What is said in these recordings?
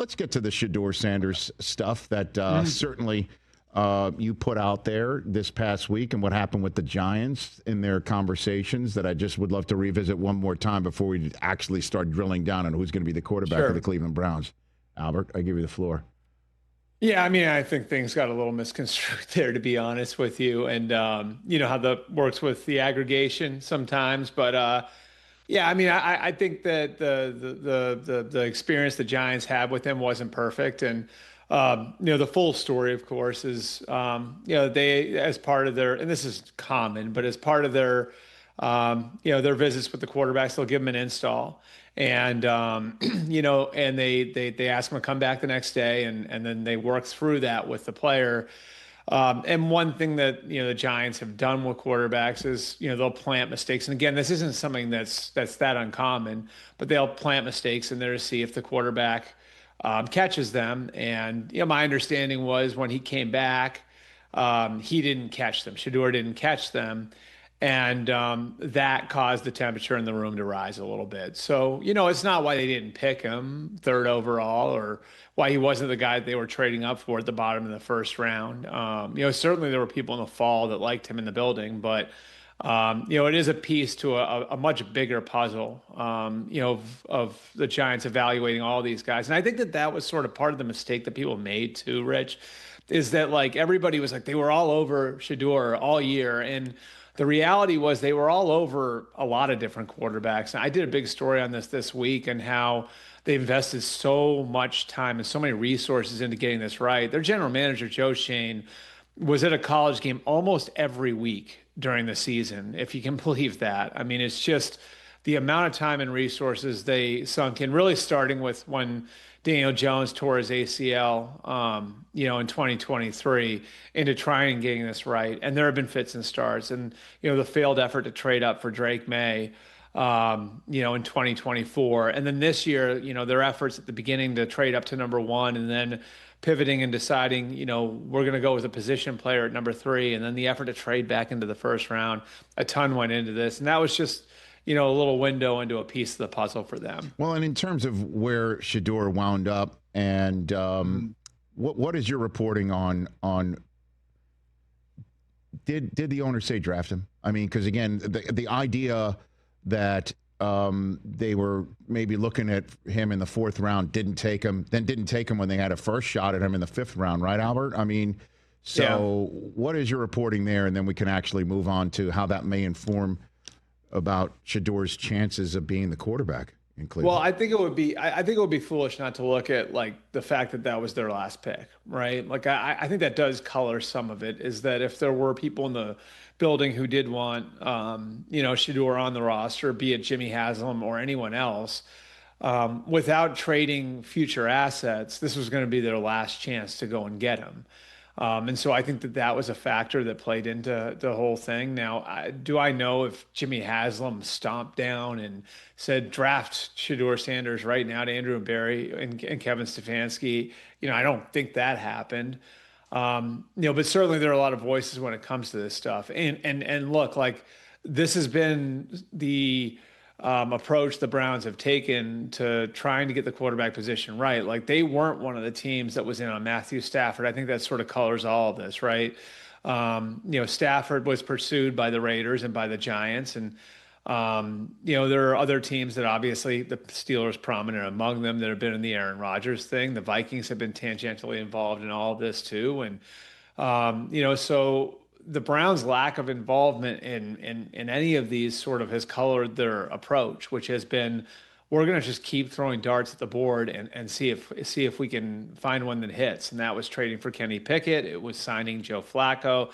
let's get to the Shedeur Sanders stuff that certainly you put out there this past week and what happened with the Giants in their conversations that I just would love to revisit one more time before we actually start drilling down on who's going to be the quarterback of the Cleveland Browns. Albert, I give you the floor. Yeah, I mean, I think things got a little misconstrued there, to be honest with you. And you know how that works with the aggregation sometimes. But yeah, I mean, I think that the experience the Giants had with him wasn't perfect. And you know, the full story, of course, is you know, they, as part of their, and this is common, but as part of their you know, their visits with the quarterbacks, they'll give them an install. And you know, and they ask them to come back the next day, and then they work through that with the player. And one thing that, you know, the Giants have done with quarterbacks is, you know, they'll plant mistakes. And again, this isn't something that's that uncommon, but they'll plant mistakes in there to see if the quarterback catches them. And, you know, my understanding was when he came back, he didn't catch them. Shedeur didn't catch them. And that caused the temperature in the room to rise a little bit. So, you know, it's not why they didn't pick him third overall or why he wasn't the guy that they were trading up for at the bottom of the first round. You know, certainly there were people in the fall that liked him in the building, but, you know, it is a piece to a much bigger puzzle, you know, of the Giants evaluating all these guys. And I think that that was sort of part of the mistake that people made too, Rich, is that like everybody was like, they were all over Shedeur all year. And the reality was they were all over a lot of different quarterbacks. And I did a big story on this week and how they invested so much time and so many resources into getting this right. Their general manager, Joe Shane, was at a college game almost every week during the season, if you can believe that. I mean, it's just the amount of time and resources they sunk in, really starting with when Daniel Jones tore his ACL, you know, in 2023 into trying and getting this right. And there have been fits and starts. And, you know, the failed effort to trade up for Drake May, you know, in 2024. And then this year, you know, their efforts at the beginning to trade up to number one and then pivoting and deciding, you know, we're going to go with a position player at number three. And then the effort to trade back into the first round, a ton went into this. And that was just, you know, a little window into a piece of the puzzle for them. Well, and in terms of where Shedeur wound up, and what is your reporting on? Did the owner say draft him? I mean, because again, the idea that they were maybe looking at him in the fourth round, didn't take him when they had a first shot at him in the fifth round, right, Albert? I mean, so what is your reporting there, and then we can actually move on to how that may inform about Shedeur's chances of being the quarterback in Cleveland? Well, I think it would be foolish not to look at like the fact that that was their last pick, right? Like I think that does color some of it. Is that if there were people in the building who did want, you know, Shedeur on the roster, be it Jimmy Haslam or anyone else, without trading future assets, this was going to be their last chance to go and get him. And so I think that that was a factor that played into the whole thing. Now, do I know if Jimmy Haslam stomped down and said, draft Shedeur Sanders right now to Andrew Barry and Kevin Stefanski? You know, I don't think that happened. You know, but certainly there are a lot of voices when it comes to this stuff. And look, like this has been the approach the Browns have taken to trying to get the quarterback position right. Like they weren't one of the teams that was in on Matthew Stafford. I think that sort of colors all of this, right? You know, Stafford was pursued by the Raiders and by the Giants. And, you know, there are other teams that obviously the Steelers prominent among them that have been in the Aaron Rodgers thing. The Vikings have been tangentially involved in all of this too. And, you know, so the Browns' lack of involvement in any of these sort of has colored their approach, which has been, we're going to just keep throwing darts at the board and see if we can find one that hits. And that was trading for Kenny Pickett. It was signing Joe Flacco,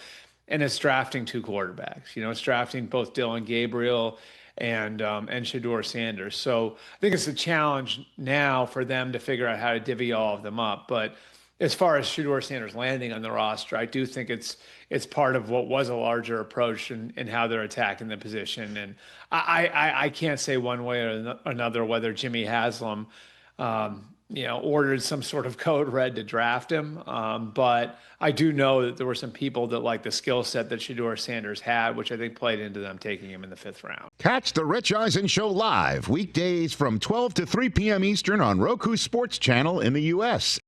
and it's drafting two quarterbacks. You know, it's drafting both Dylan Gabriel and Shedeur Sanders. So I think it's a challenge now for them to figure out how to divvy all of them up. But as far as Shedeur Sanders landing on the roster, I do think it's part of what was a larger approach in how they're attacking the position. And I can't say one way or another whether Jimmy Haslam, ordered some sort of code red to draft him. But I do know that there were some people that like the skill set that Shedeur Sanders had, which I think played into them taking him in the 5th round. Catch the Rich Eisen Show live weekdays from 12 to 3 p.m. Eastern on Roku Sports Channel in the U.S.